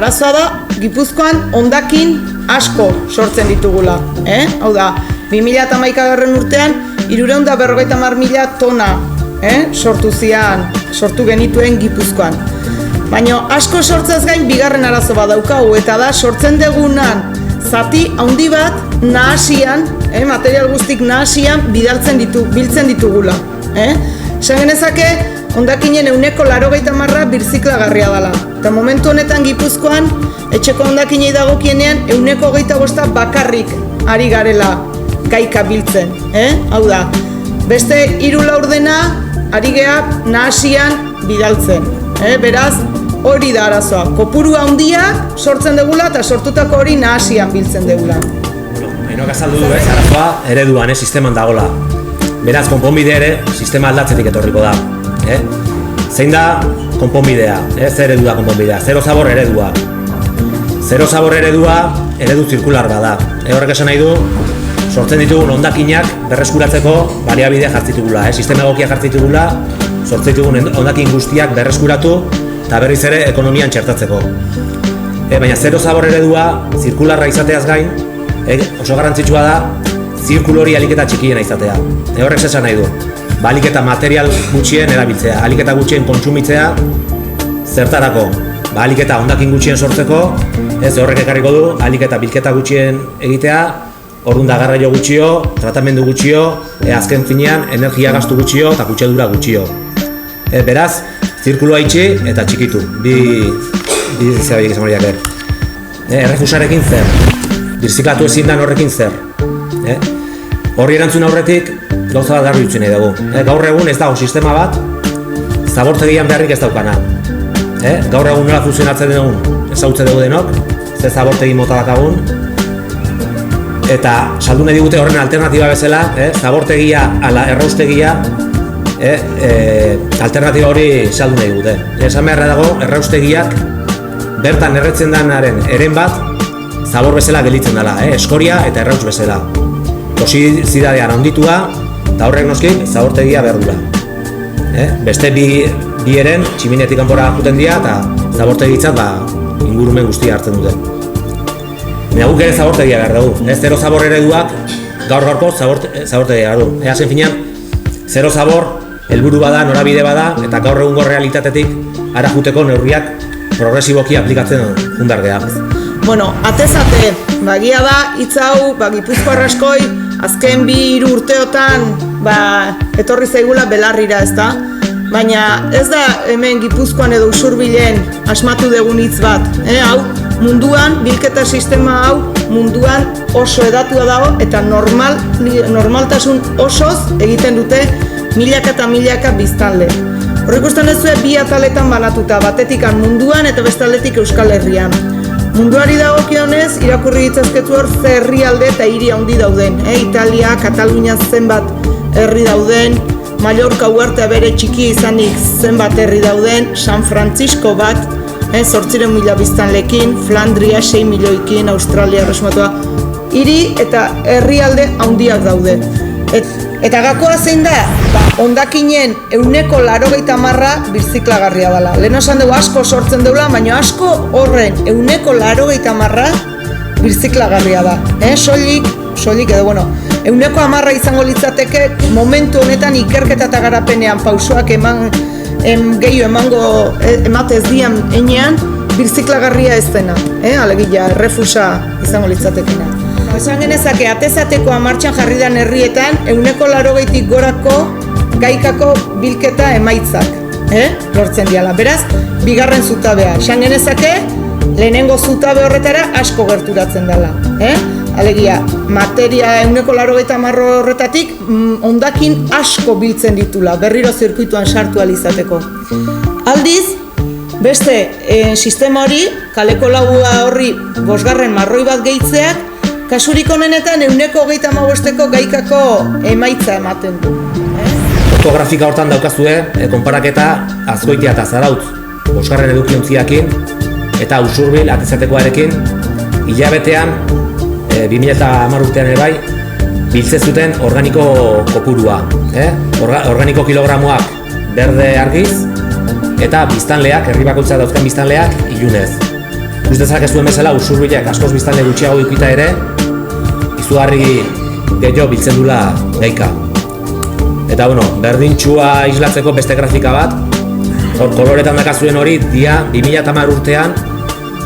arazoa da, Gipuzkoan hondakin asko sortzen ditugula. Hau da, 2011 urtean, 350.000 tona sortu genituen Gipuzkoan. Baina asko sortzez gain bigarren arazo bat daukagu, eta da sortzen degunan zati handi bat nahasian, material guztik nahasian biltzen ditugula. Esan genezake, hondakinen 80% birziklagarria dela. Eta momentu honetan Gipuzkoan, etxeko hondakinei dagokienean 25% bakarrik ari garela gaika biltzen. Hau da, beste 3 laurdena ari gea nahasian bidaltzen. Beraz, hori da arazoa. Kopuru handia sortzen degula eta sortutako hori nahasian biltzen degula. Hainok azaldu du, arazoa ereduan, sisteman dagola. Beraz, konponbide ere, sistema aldatzetik etorriko da. Zein da konponbidea, zer eredu da konponbidea, zero zabor eredua. Zero zabor eredua, eredu zirkular bada. Horrek esan nahi du, sortzen ditugun hondakinak berreskuratzeko baliabide jartzitugula, sistema egokia jartzitugula, sortzen ditugun hondakin guztiak berreskuratu eta berriz ere ekonomian txertatzeko. Baina zero zabor eredua, zirkularra izateaz gain, oso garrantzitsua da, zirkulu hori ahalik eta txikiena izatea. Horrek esan nahi du, ahalik eta material gutxien erabiltzea, ahalik eta gutxien kontsumitzea, zertarako, ahalik eta hondakin gutxien sortzeko, horrek ekarriko du, ahalik eta bilketa gutxien egitea, orduan da garraio gutxio, tratamendu gutxio, azken finean energia gastu gutxio eta kutsadura gutxio. Beraz, zirkulua itxi eta txikitu, bi zerabiek izan horiak errefusarekin zer, birziklatu ezin dan horrekin zer. Horri erantzun aurretik, gauza bat garbi utzi nahi dugu. Gaur egun ez dago sistema bat, zabortegian beharrik ez daukana. Gaur egun nola funtzionatzen dugun, ezagutze dugu denok, ze zabortegi mota dakagun, eta saldu nahi digute horren alternatiba bezala, zabortegia ala erraustegia, alternatiba hori saldu nahi digute. Esan beharra dago, erraustegiak bertan erretzen denaren eren bat zabor bezala gelitzen dela, eskoria eta erraus bezala. Tosizidadean handitua, eta horrek noski zabortegia behar dula. Beste bi eren tximinetik kanpora juten dira eta zabortegitzat ingurumen guztia hartzen dute. Guk ere zabortegia behar dugu, zero zabor ereduak gaur-gaurko zabortegia behar du. Eazen finean, zero zabor helburu bada, norabide bada, eta gaur egungo realitatetik ara juteko neurriak progresiboki aplikatzen jun behar geha. Bueno, atezate, bagia da, hitz hau, Gipuzkoar askoi, azken 2-3 urteotan etorri zaigula belarrira, ez da? Baina ez da hemen Gipuzkoan edo Usurbilen asmatu dugun hitz bat. Hau, munduan, bilketa sistema hau, munduan oso edatua dago eta normaltasun osoz egiten dute milaka eta milaka biztanle. Horrek ustean ez zuen 2 ataletan banatuta, batetikan munduan eta bestaldetik Euskal Herrian. Munduari dagokionez, irakurri ditzazketu hor ze herrialde eta hiri handi dauden. Italia, Katalunia zenbat herri dauden, Mallorca uhartea bere txiki izanik zenbat herri dauden, San Francisco bat, 800.000 biztanlekin, Flandria 6 milioikin, Australia erresmatua, hiri eta herrialde handiak daude. Eta gakoa zein da? Hondakinen 80% birziklagarria dela. Lehen esan dugu asko sortzen deula, baina asko horren 80% birziklagarria da. Soilik edo, 110% izango litzateke momentu honetan ikerketa eta garapenean pausoak ematez dian enean birziklagarria ez dena. Alegia, errefusa izango litzatekena. Esan genezake, atezateko martxan jarri den herrietan 80%tik gorako gaikako bilketa emaitzak lortzen diala. Beraz, bigarren zutabea. Esan genezake, lehenengo zutabe horretara asko gerturatzen dela. Alegia, materia 80% horretatik hondakin asko biltzen ditula, berriro zirkuituan sartu alizateko. Aldiz, beste sistema hori, kaleko laua horri 5. marroi bat gehitzeak, kasurik honenetan 125%ko gaikako emaitza ematen du. Fotografika hortan daukazue, konparaketa Azkoitia eta Zarautz 5. edukiontziakin eta Usurbil atezatekoarekin hilabetean 2010 urtean ere bai biltze zuten organiko kopurua. Organiko kilogramoak berde argiz eta biztanleak, herri bakoitza dauzkan biztanleak ilunez. Ikus dezakezuen bezala Usurbilek askoz biztanle gutxiago edukita ere, izugarri gehiago biltzen dula gaika. Eta berdintxua islatzeko beste grafika bat, hor koloretan dakazuen hori, dia 2010 urtean,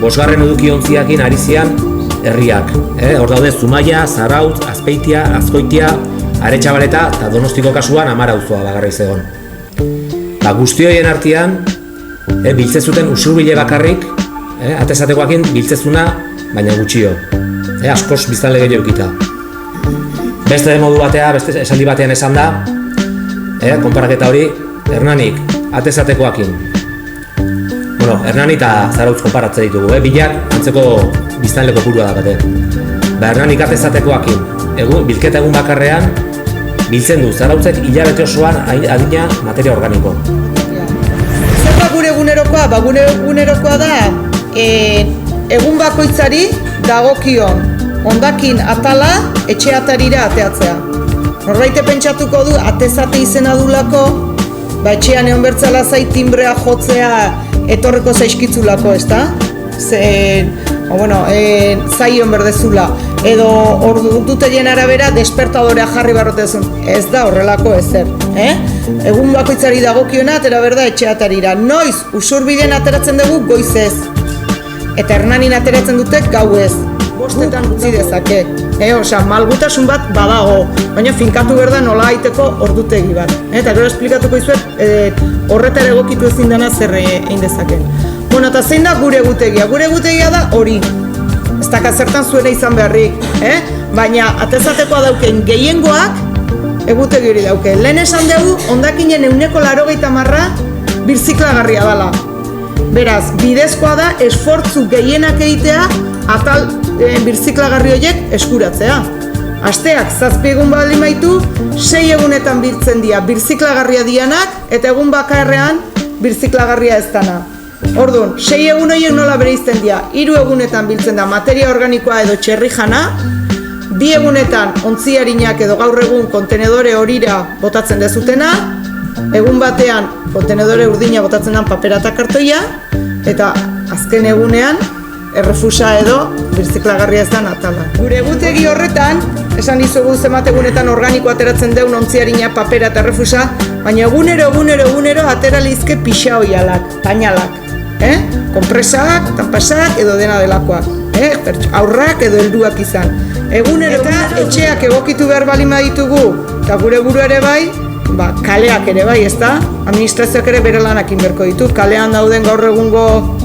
5. edukiontziakin ari zian herriak. Hor daude Zumaia, Zarautz, Azpeitia, Azkoitia, Aretxabaleta eta Donostiko kasuan Amara auzoa bakarrik zegoen. Guzti horien artean, biltzen zuten Usurbile bakarrik, atezatekoakin biltzezuna, baina gutxio. Askoz biztanle gehiago edukita. Beste modu batea, beste esaldi batean esan da, konparaketa hori, Hernanik, atezatekoakin. Hernani eta Zarautz konparatze ditugu, bilak antzeko biztanle kopurua dakate. Hernanik atezatekoakin, bilketa egun bakarrean, biltzen du Zarautzek hilabete osoan adina materia organiko. Zer da gure egunerokoa? Gure egunerokoa da egun bakoitzari dagokion hondakin atala etxe atarira ateatzea. Norbaite pentsatuko du atezate izena dulako, etxean egon bertzala zait timbrea jotzea etorreko zaizkitzulako, ezta? Zaion berdezula. Edo ordutegien arabera despertadorea jarri barrotezun. Ez da horrelako ezer. Egun bakoitzari dagokiona atera berda etxeatarira. Noiz Usurbilen ateratzen dugu goizez. Eta Hernanin ateratzen dute gauez. Bostetan utzi dezake. Malgutasun bat badago. Baina finkatu berda nola aiteko ordutegi bat. Eta gero esplikatuko izuet horretara egokitu ezin dena zer egin dezaken. Eta zein da gure egutegia? Gure egutegia da hori. Ez daka zertan zuena izan beharrik, baina atezatekoa dauken gehiengoak egutegi hori dauke. Lehen esan dugu, hondakinen 80% birziklagarria dela. Beraz, bidezkoa da esfortzu gehienak egitea atal birziklagarri horiek eskuratzea. Asteak 7 egun baldin baitu, 6 egunetan biltzen dira birziklagarria dianak eta egun bakarrean birziklagarria ez dana. Orduan, 6 egun horiek nola bereizten dira, 3 egunetan biltzen da materia organikoa edo txerrijana, 2 egunetan ontziarinak edo gaur egun kontenedore horira botatzen dezutena, egun batean kontenedore urdina botatzen den papera eta kartoia, eta azken egunean errefusa edo birziklagarria ez da atala. Gure egutegi horretan, esan dizugu zenbat egunetan organiko ateratzen deun ontziarina, papera eta errefusa, baina egunero atera lehizke pixa hoialak, painalak. Konpresak, tanpasak edo dena delakoak. Aurrak edo helduak izan. Egunero eta etxeak egokitu behar balin baditugu, eta gure buru ere bai, kaleak ere bai, ezta? Administrazioak ere bere lanakin berko ditu. Kalean dauden gaur egungo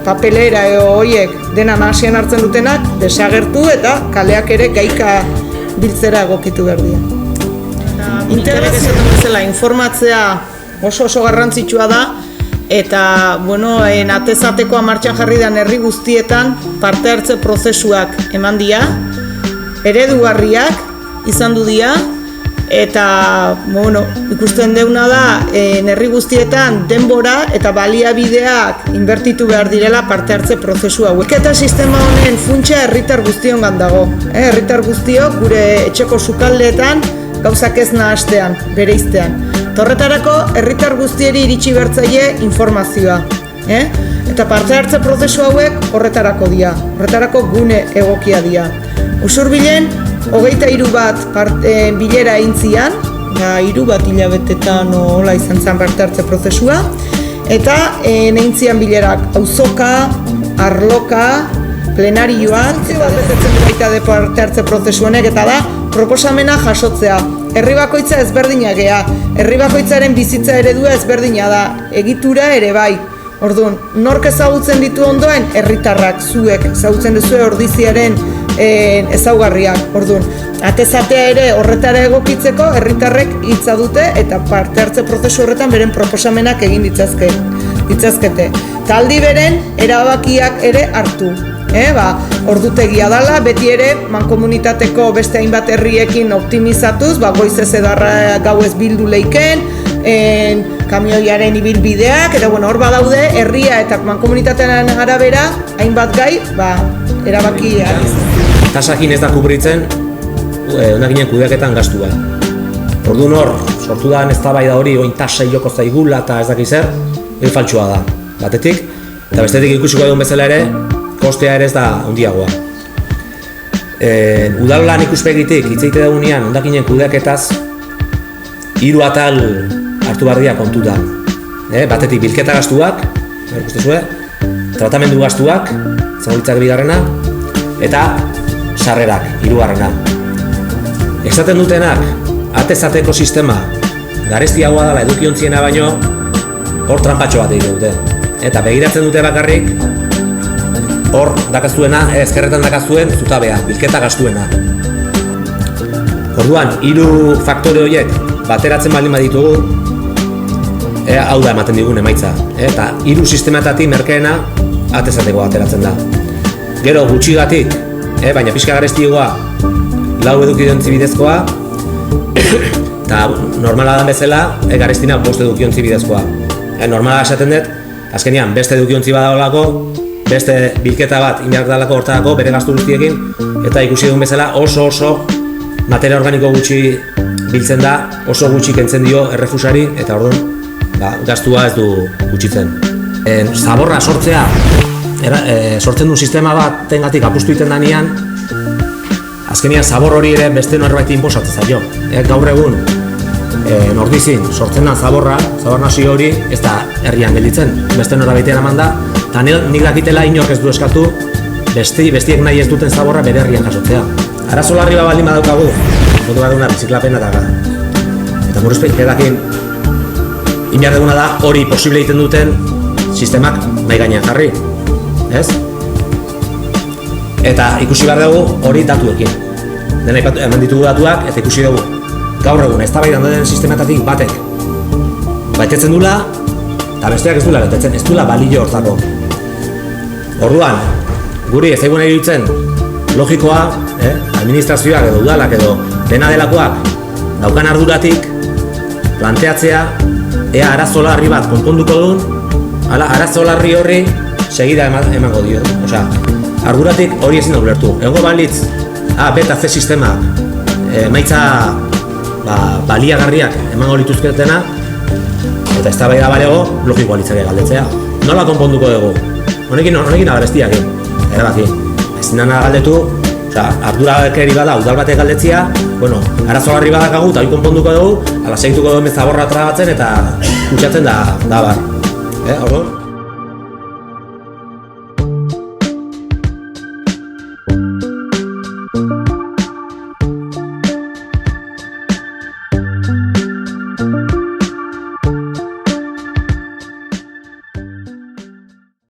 papelera edo horiek dena nahasian hartzen dutenak desagertu eta kaleak ere gaika biltzera egokitu behar dira. Integrazioetan bezala informatzea oso garrantzitsua da eta, atezatekoa martxan jarri den herri guztietan parte hartze prozesuak eman dira, eredugarriak izan du dira, eta, ikusten deuna da, herri guztietan denbora eta baliabideak inbertitu behar direla parte hartze prozesu hauek. Eta sistema honen funtsa herritar guztiongan dago. Herritar guztiok gure etxeko sukaldeetan gauzak ez nahastean, bereiztean. Horretarako, herritar guztieri iritsi bertzaile informazioa. Eta parte hartze prozesu hauek horretarako dira, horretarako gune egokia dira. Usurbilen, 23 bat bilera egin zian, 3 bat hilabetetan hola izan zen parte hartze prozesua, eta egin zian bilerak auzoka, arloka, plenarioan, eta betetzen baita de parte hartze prozesu honek, eta da proposamena jasotzea. Herri bakoitza ezberdina gea, herri bakoitzaren bizitza eredua ezberdina da, egitura ere bai. Orduan, nork ezagutzen ditu ondoen? Herritarrak, zuek ezagutzen duzue ordiziaren ezaugarriak. Orduan, atezatea ere horretara egokitzeko herritarrek hitza dute eta parte hartze prozesu horretan beren proposamenak egin ditzazkete. Taldi beren erabakiak ere hartu. Ordutegia dala, beti ere mankomunitateko beste hainbat herriekin optimizatuz, goizez edo gauez bildu leiken, kamioiaren ibilbideak, eta hor badaude herria eta mankomunitatearen arabera hainbat gai, erabaki tasakin ez da kubritzen hondakinen kudeaketan gastua. Orduan hor, sortu da eztabaida hori, tasa joko zaigula eta ez dakiz zer, faltsua da. batetik, eta bestetik ikusiko egun bezala ere, kostea ere ez da handiagoa. Udalolan ikuspegitik hitz egite dugunean hondakinen kudeaketaz 3 atal hartu behar dira kontutan. Batetik bilketa gastuak, ikustezue, tratamendu gastuak, izango bigarrena, eta sarrerak, 3. Esaten dutenak, atez-ateko sistema garestiagoa dela edukiontziena baino, hor tranpatxo bat egite dute. Eta begiratzen dute bakarrik, hor dakaztuena, ezkerretan dakaztuen zutabea, bilketa gastuena. Orduan, 3 faktore horiek bateratzen baldin baditugu, hau da ematen digun emaitza. Eta 3 sistematatik merkeena atez-ateko ateratzen da. Gero gutxigatik, baina pixka garestiagoa, 4 edukiontzi bidezkoa, eta normala dan bezala, garestina 5 edukiontzi bidezkoa. Normala esaten dut, azkenean beste edukiontzi badaolako, beste bilketa bat inbehar dalako hortarako bere gastu guztiekin, eta ikusi dugun bezala oso materia organiko gutxi biltzen da, oso gutxi kentzen dio errefusari, eta orduan gastua ez du gutxitzen. Zaborra sortzea, sortzen du sistema bat tengatik apustu egiten danean, azkenean zabor hori ere beste norbait inposatzen zaio. Gaur egun, Nordizin sortzen da zabor nasi hori ez da herrian gelditzen, beste norabaitean eman da, eta nik dakitela inork ez du eskatu bestiek nahi ez duten zaborra bere herrian jasotzea. Arazo larri bat baldin badaukagu, modu bat duguna biziklapena eta murrizpeik edakin inbehar duguna da hori posible egiten duten sistemak nahi gainean jarri, ez? Eta ikusi behar dugu hori datuekin. Dena eman ditugu datuak eta ikusi dugu gaur egun eztabaidan dauden sistematatik batek betetzen dula eta besteak ez dula betetzen, ez dula balio hortako. Orduan, guri ez zaigu nahi dutzen logikoa, administrazioak edo udalak edo dena delakoak daukan arduratik planteatzea ea arazo larri bat konponduko duen, arazo larri horri segida emango dio. Osea, arduratik hori ezin da ulertu. Egongo balitz B eta C sistema emaitza baliagarriak emango lituzketena, eta eztabaida balego logikoa litzake galdetzea. Nola konponduko dugu? Honekin agarestiak erabaki. Ezin dana galdetu, ardurakeri bada udal batek galdetzia, arazo larri badakagu eta hori konponduko dugu, ala segituko dugu zaborra tragatzen eta kutsatzen da bar. Orduan,